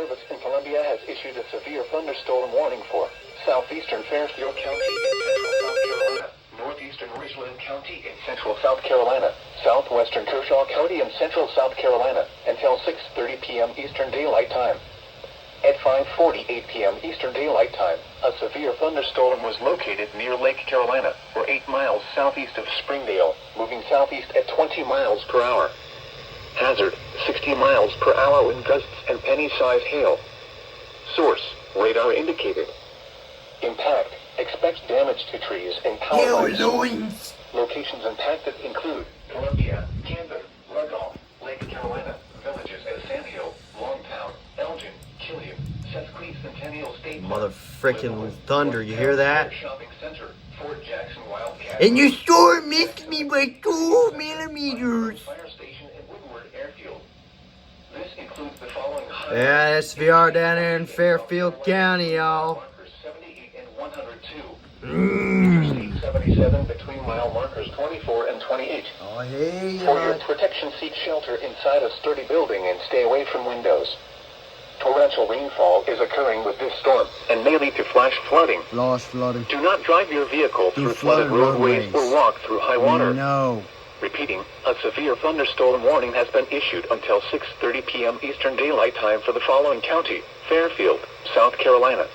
Service in Columbia has issued a severe thunderstorm warning for southeastern Fairfield County in central South Carolina, northeastern Richland County in central South Carolina, southwestern Kershaw County in central South Carolina, until 6:30 p.m. Eastern Daylight Time. At 5:48 p.m. Eastern Daylight Time, a severe thunderstorm was located near Lake Carolina, or 8 miles southeast of Springdale, moving southeast at 20 miles per hour. Hazard, 60 miles per hour wind gusts and penny-size hail. Source, radar indicated. Impact, expect damage to trees and power lines. Locations impacted include Columbia, Camden, Rudolph, Lake Carolina, villages at Sandhill, Longtown, Elgin, Killian, Sesquicentennial State Mother frickin' thunder, you hear that? Shopping Center, Fort Jackson Wildcat. And your store missed me by 2 millimeters. Fire station in Woodward Airfield. This includes the following. Yeah, SVR down there in Fairfield County, y'all. Markers 78 and 102. Interstate 77 between mile markers 24 and 28. Oh, hey, For your protection, seek shelter inside a sturdy building and stay away from windows. Torrential rainfall is occurring with this storm and may lead to flash flooding. Flash flooding. Do not drive your vehicle through flooded roadways or walk through high water. No. Repeating, a severe thunderstorm warning has been issued until 6:30 p.m. Eastern Daylight Time for the following county: Fairfield, South Carolina,